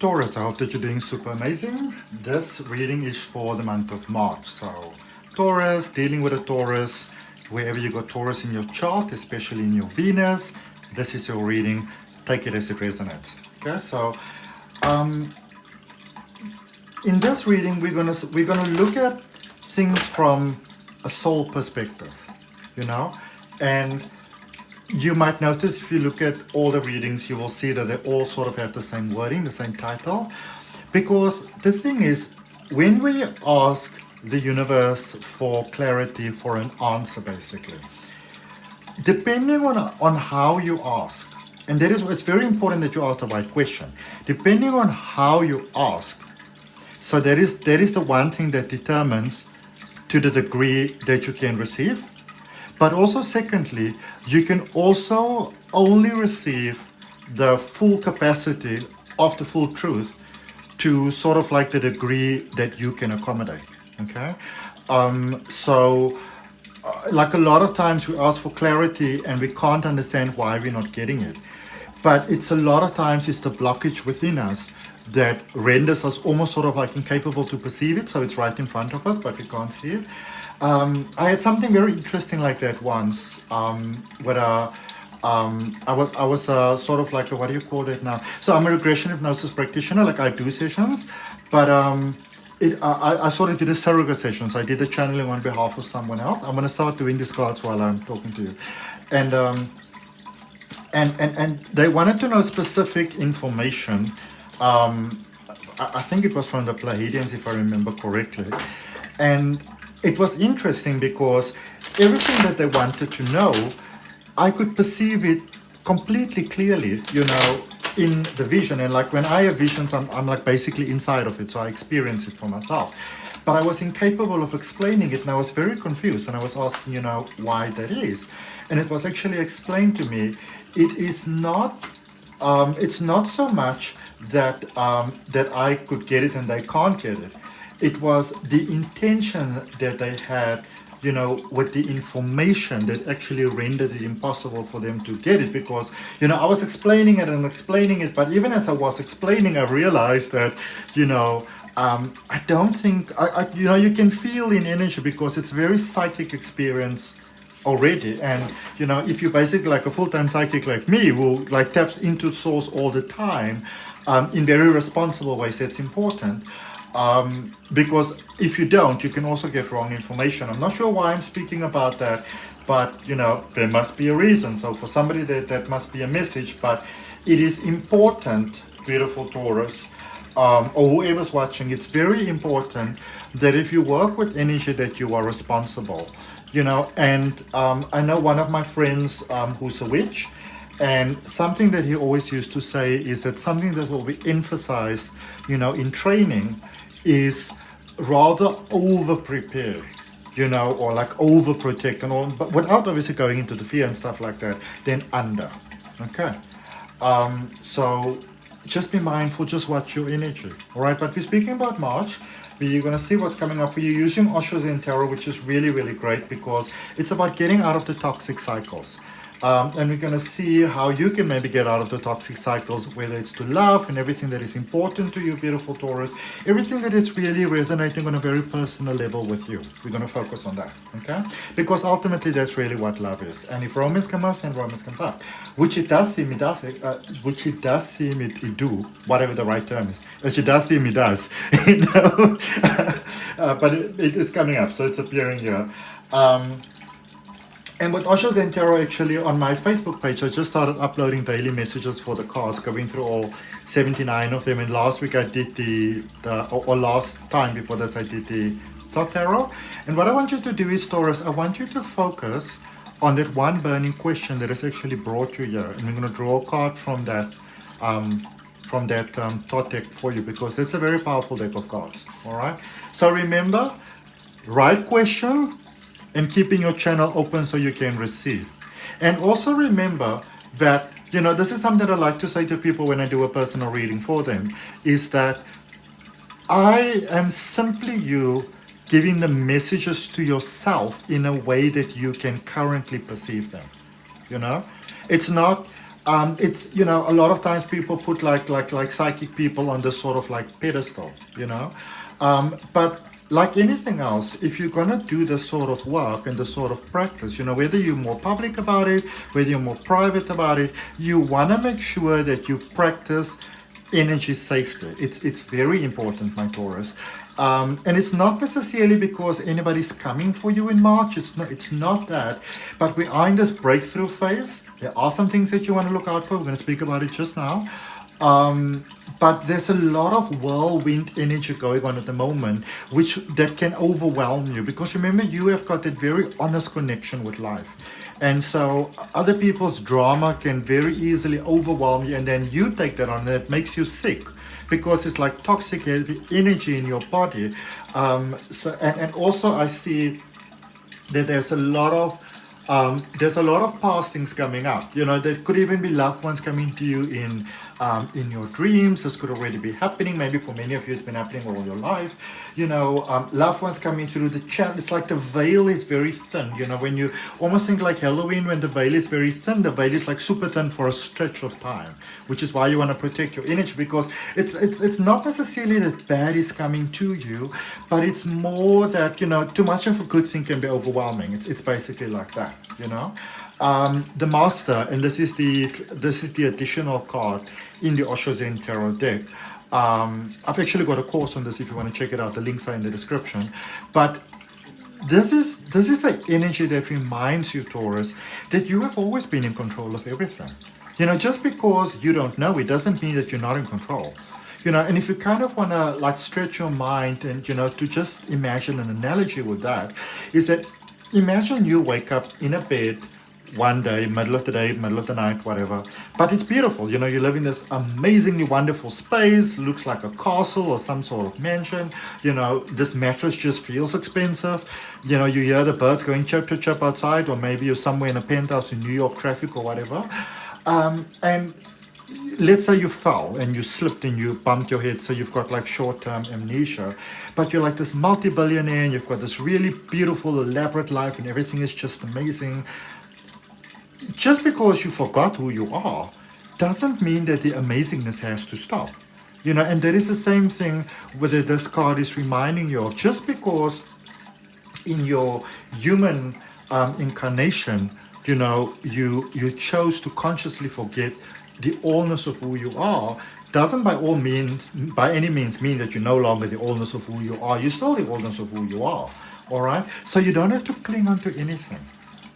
Taurus, I hope that you're doing super amazing. This reading is for the month of March. So Taurus, dealing with a Taurus, wherever you got Taurus in your chart, especially in your Venus, this is your reading. Take it as it resonates. Okay, so in this reading, we're gonna look at things from a soul perspective, you know, and you might notice if you look at all the readings, you will see that they all sort of have the same wording, the same title, because the thing is, when we ask the universe for clarity, for an answer, basically, depending on how you ask, and that is, it's very important that you ask the right question. Depending on how you ask, so that is the one thing that determines to the degree that you can receive. But also, secondly, you can also only receive the full capacity of the full truth to sort of like the degree that you can accommodate. Okay, like a lot of times we ask for clarity and we can't understand why we're not getting it. But it's a lot of times it's the blockage within us that renders us almost sort of like incapable to perceive it. So it's right in front of us, but we can't see it. I had something very interesting like that once, where I was sort of like what do you call it now? So I'm a regression hypnosis practitioner, like I do sessions, but I sort of did a surrogate session. So I did the channeling on behalf of someone else. I'm gonna start doing these cards while I'm talking to you, and they wanted to know specific information. I think it was from the Pleiadians, if I remember correctly, and it was interesting because everything that they wanted to know, I could perceive it completely clearly, you know, in the vision. And like when I have visions, I'm like basically inside of it, so I experience it for myself. But I was incapable of explaining it, and I was very confused, and I was asking, you know, why that is. And it was actually explained to me, it is not, it's not so much that, that I could get it and they can't get it. It was the intention that they had, you know, with the information that actually rendered it impossible for them to get it. Because, you know, I was explaining it, but even as I was explaining, I realized that, you know, I don't think, you know, you can feel in energy because it's very psychic experience already. And, you know, if you're basically like a full-time psychic like me, who like taps into source all the time, in very responsible ways, that's important. Because if you don't, you can also get wrong information. I'm not sure why I'm speaking about that, but you know, there must be a reason. So for somebody that must be a message, but it is important, beautiful Taurus, or whoever's watching, it's very important that if you work with energy that you are responsible, you know. And I know one of my friends who's a witch, and something that he always used to say is that something that will be emphasized, you know, in training is rather over prepare, you know, or like over protect and all, but without obviously going into the fear and stuff like that, then under. Okay, so just be mindful, just watch your energy. All right, but we're speaking about March. You're going to see what's coming up for you using OSHO and tarot, which is really, really great because it's about getting out of the toxic cycles. And we're going to see how you can maybe get out of the toxic cycles, whether it's to love and everything that is important to you, beautiful Taurus, everything that is really resonating on a very personal level with you. We're going to focus on that, okay? Because ultimately, that's really what love is. And if romance comes up, then romance comes up, which it does seem it does, it do, whatever the right term is. Which it does seem it does, you know? But it's coming up, so it's appearing here. And with OSHO Zen Tarot, actually, on my Facebook page, I just started uploading daily messages for the cards, going through all 79 of them. And last week I did or last time before this, I did the Thought Tarot. And what I want you to do is, Taurus, I want you to focus on that one burning question that has actually brought you here. And we're going to draw a card from that thought deck for you, because that's a very powerful deck of cards. All right. So remember, right question, and keeping your channel open so you can receive. And also remember that, you know, this is something that I like to say to people when I do a personal reading for them, is that I am simply you giving the messages to yourself in a way that you can currently perceive them. You know, it's not It's, you know, a lot of times people put like psychic people on this sort of like pedestal, you know. But like anything else, if you're gonna do this sort of work and this sort of practice, you know, whether you're more public about it, whether you're more private about it, you wanna make sure that you practice energy safety. It's very important, my Taurus. And it's not necessarily because anybody's coming for you in March. It's not that. But we are in this breakthrough phase. There are some things that you want to look out for. We're going to speak about it just now. But there's a lot of whirlwind energy going on at the moment, which that can overwhelm you, because remember, you have got that very honest connection with life. And so other people's drama can very easily overwhelm you, and then you take that on, and it makes you sick, because it's like toxic energy in your body. And also I see that there's a lot of past things coming up. You know, there could even be loved ones coming to you in your dreams. This could already be happening. Maybe for many of you, it's been happening all your life. You know, loved ones coming through the chat. It's like the veil is very thin. You know, when you almost think like Halloween, when the veil is very thin, the veil is like super thin for a stretch of time, which is why you want to protect your energy, because it's not necessarily that bad is coming to you, but it's more that, you know, too much of a good thing can be overwhelming. It's basically like that, you know. The Master, and this is the additional card in the OSHO Zen Tarot deck. I've actually got a course on this if you want to check it out. The links are in the description. But this is an energy that reminds you, Taurus, that you have always been in control of everything. You know, just because you don't know it doesn't mean that you're not in control. You know, and if you kind of want to like stretch your mind and, you know, to just imagine an analogy with that, is that imagine you wake up in a bed one day, middle of the day, middle of the night, whatever. But it's beautiful. You know, you live in this amazingly wonderful space, looks like a castle or some sort of mansion. You know, this mattress just feels expensive. You know, you hear the birds going chirp, chirp, chirp outside, or maybe you're somewhere in a penthouse in New York traffic or whatever. And let's say you fell and you slipped and you bumped your head, so you've got like short-term amnesia, but you're like this multi-billionaire and you've got this really beautiful, elaborate life and everything is just amazing. Just because you forgot who you are doesn't mean that the amazingness has to stop. You know, and that is the same thing whether this card is reminding you of. Just because in your human incarnation, you know, you chose to consciously forget the allness of who you are, doesn't by any means mean that you're no longer the allness of who you are. You're still the allness of who you are. All right? So you don't have to cling on to anything.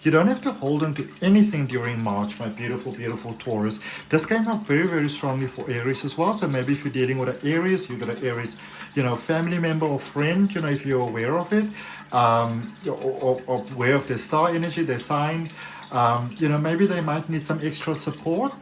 You don't have to hold on to anything during March, my beautiful, beautiful Taurus. This came up very, very strongly for Aries as well. So maybe if you're dealing with an Aries, you've got an Aries, you know, family member or friend, you know, if you're aware of it, or aware of their star energy, their sign, you know, maybe they might need some extra support.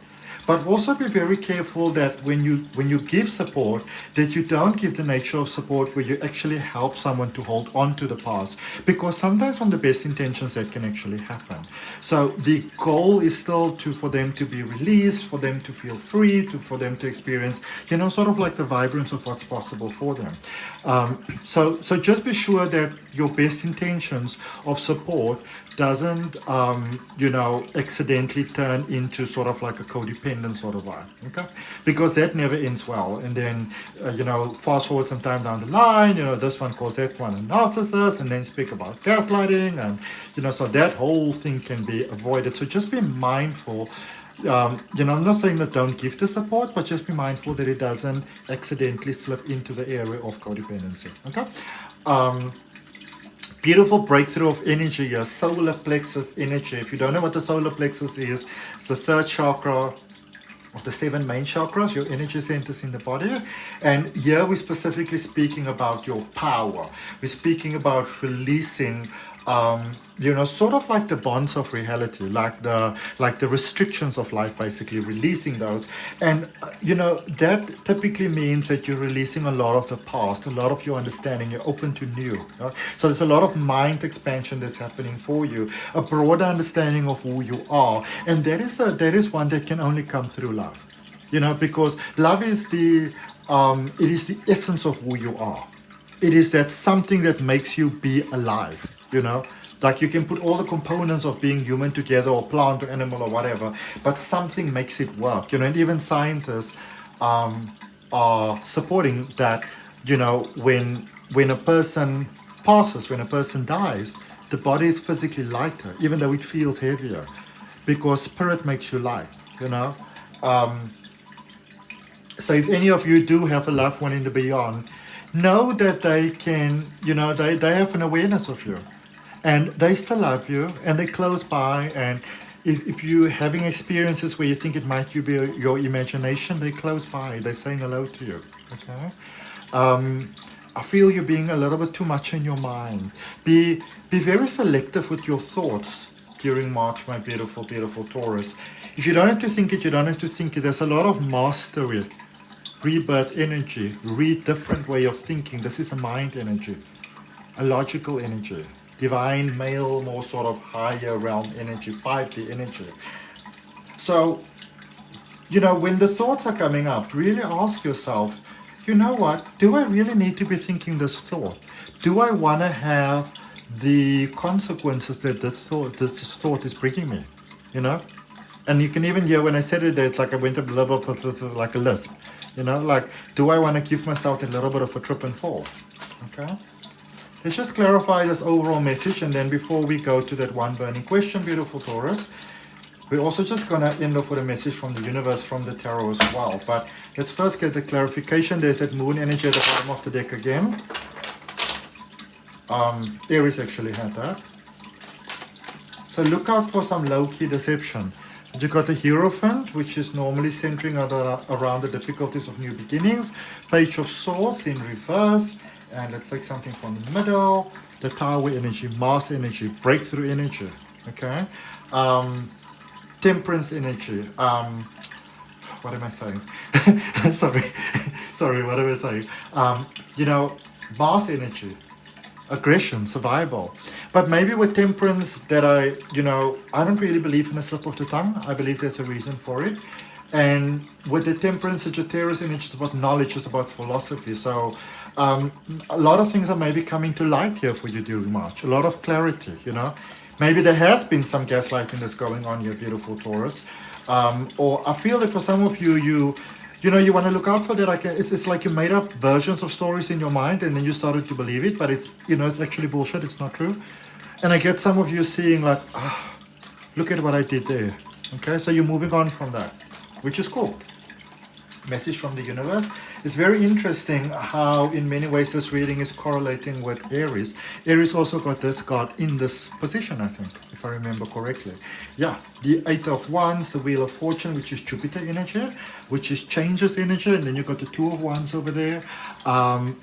But also be very careful that when you give support, that you don't give the nature of support where you actually help someone to hold on to the past, because sometimes from the best intentions that can actually happen. So the goal is still for them to be released, for them to feel free, for them to experience, you know, sort of like the vibrance of what's possible for them. So just be sure that your best intentions of support doesn't, you know, accidentally turn into sort of like a codependent sort of vibe, okay? Because that never ends well. And then, you know, fast forward some time down the line, you know, this one calls that one a narcissist, and then speak about gaslighting, and, you know, so that whole thing can be avoided. So just be mindful. You know, I'm not saying that don't give the support, but just be mindful that it doesn't accidentally slip into the area of codependency, okay? Beautiful breakthrough of energy, your solar plexus energy. If you don't know what the solar plexus is, it's the third chakra of the 7 main chakras, your energy centers in the body. And here we're specifically speaking about your power. We're speaking about releasing, you know, sort of like the bonds of reality, like the restrictions of life, basically releasing those. And you know, that typically means that you're releasing a lot of the past, a lot of your understanding. You're open to new. You know? So there's a lot of mind expansion that's happening for you, a broader understanding of who you are, and that is one that can only come through love. You know, because love is it is the essence of who you are. It is that something that makes you be alive. You know, Like you can put all the components of being human together, or plant or animal or whatever, but something makes it work, and even scientists are supporting that, when a person passes, when a person dies, the body is physically lighter, even though it feels heavier, because spirit makes you light, So if any of you do have a loved one in the beyond, know that they can, they have an awareness of you. And they still love you, and they're close by. And if you're having experiences where you think it might be your imagination, they're close by. They're saying hello to you. Okay? I feel you're being a little bit too much in your mind. Be very selective with your thoughts during March, my beautiful, beautiful Taurus. If you don't have to think it, you don't have to think it. There's a lot of mastery, rebirth energy, different way of thinking. This is a mind energy, a logical energy, divine, male, more sort of higher realm energy, 5D energy. So, when the thoughts are coming up, really ask yourself, you know what, do I really need to be thinking this thought? Do I want to have the consequences that this thought is bringing me? And you can even hear when I said it, it's like I went a little bit with like a lisp. Like, do I want to give myself a little bit of a trip and fall? Okay? Let's just clarify this overall message, and then before we go to that one burning question, beautiful Taurus, we're also just going to end off with a message from the universe, from the tarot as well. But let's first get the clarification. There's that moon energy at the bottom of the deck again. Aries actually had that. So look out for some low-key deception. You got the Hierophant, which is normally centering around the difficulties of new beginnings. Page of Swords in reverse. And let's take something from the middle. The Tower energy, Mars energy, breakthrough energy. Okay. Temperance energy. What am I saying? Sorry, what am I saying? Mars energy. Aggression, survival. But maybe with temperance that I don't really believe in a slip of the tongue. I believe there's a reason for it. And with the temperance, Sagittarius energy, it's about knowledge, it's about philosophy. So a lot of things are maybe coming to light here for you during March. A lot of clarity, Maybe there has been some gaslighting that's going on here, beautiful Taurus. Or I feel that for some of you, you want to look out for that. Like it's like you made up versions of stories in your mind, and then you started to believe it, but it's it's actually bullshit. It's not true. And I get some of you seeing like, look at what I did there. Okay, so you're moving on from that, which is cool. Message from the universe. It's very interesting how in many ways this reading is correlating with Aries. Aries also got this card in this position, I think, if I remember correctly. Yeah, the 8 of Wands, the Wheel of Fortune, which is Jupiter energy, which is changes energy, and then you got the 2 of Wands over there.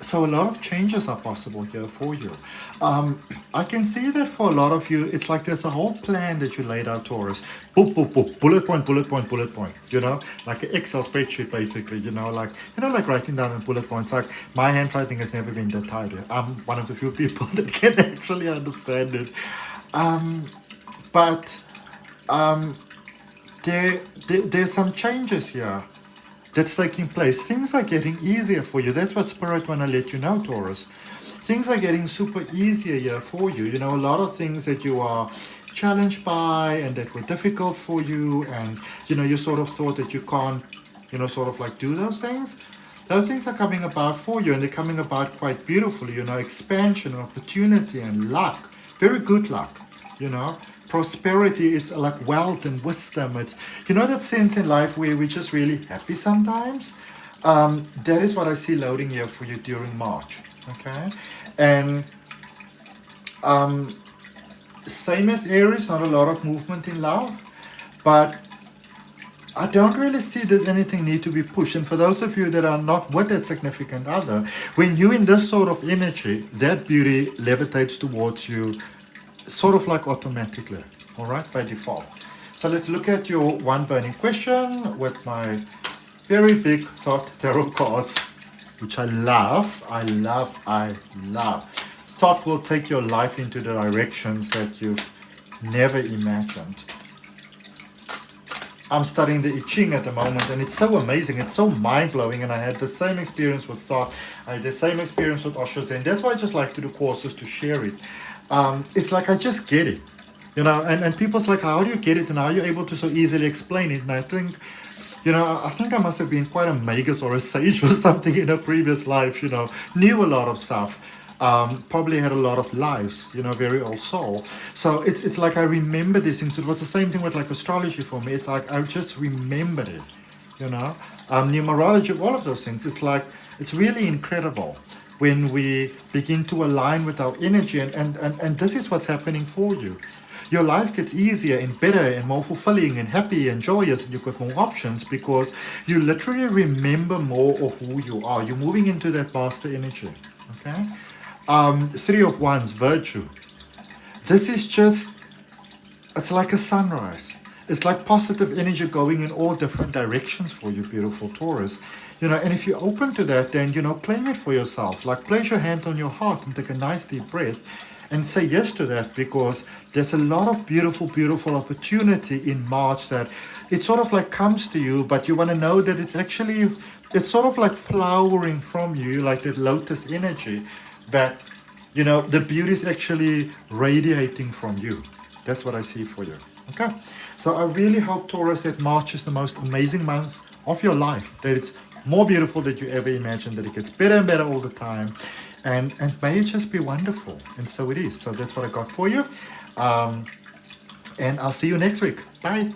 So a lot of changes are possible here for you. I can see that for a lot of you, it's like there's a whole plan that you laid out, Taurus. Boop, boop, boop, bullet point, bullet point, bullet point, like an Excel spreadsheet, basically, like writing down in bullet points. Like, my handwriting has never been that tidy. I'm one of the few people that can actually understand it. But there's some changes here that's taking place. Things are getting easier for you. That's what Spirit want to let you know, Taurus. Things are getting super easier here for you. A lot of things that you are challenged by and that were difficult for you, and you sort of thought that you can't sort of like do those things. Those things are coming about for you, and they're coming about quite beautifully, expansion, opportunity, and luck. Very good luck, Prosperity is like wealth and wisdom. It's, that sense in life where we're just really happy sometimes. That is what I see loading here for you during March, okay? And same as Aries, not a lot of movement in love, but I don't really see that anything need to be pushed. And for those of you that are not with that significant other, when you're in this sort of energy, that beauty levitates towards you sort of like automatically, all right, by default. So let's look at your one burning question with my very big thought tarot cards, which I love. Thought will take your life into the directions that you've never imagined. I'm studying the I Ching at the moment, and it's so amazing, it's so mind-blowing, and I had the same experience with thought, I had the same experience with OSHO, and that's why I just like to do courses to share it. it's like I just get it. And people's like, how do you get it and how are you able to so easily explain it? And I think, I think I must have been quite a magus or a sage or something in a previous life, knew a lot of stuff. Probably had a lot of lives, very old soul. So it's like I remember these things. It was the same thing with like astrology for me. It's like I just remembered it, numerology, all of those things. It's like, it's really incredible when we begin to align with our energy. And this is what's happening for you. Your life gets easier and better and more fulfilling and happy and joyous, and you've got more options because you literally remember more of who you are. You're moving into that master energy. Okay? Three of Wands, virtue. This is just, it's like a sunrise. It's like positive energy going in all different directions for you, beautiful Taurus. And if you're open to that, then, claim it for yourself. Like, place your hand on your heart and take a nice deep breath and say yes to that, because there's a lot of beautiful, beautiful opportunity in March that it sort of like comes to you, but you want to know that it's sort of like flowering from you, like that lotus energy, that, the beauty is actually radiating from you. That's what I see for you. Okay? So I really hope, Taurus, that March is the most amazing month of your life, that it's more beautiful than you ever imagined, that it gets better and better all the time. And may it just be wonderful. And so it is. So that's what I got for you. And I'll see you next week. Bye.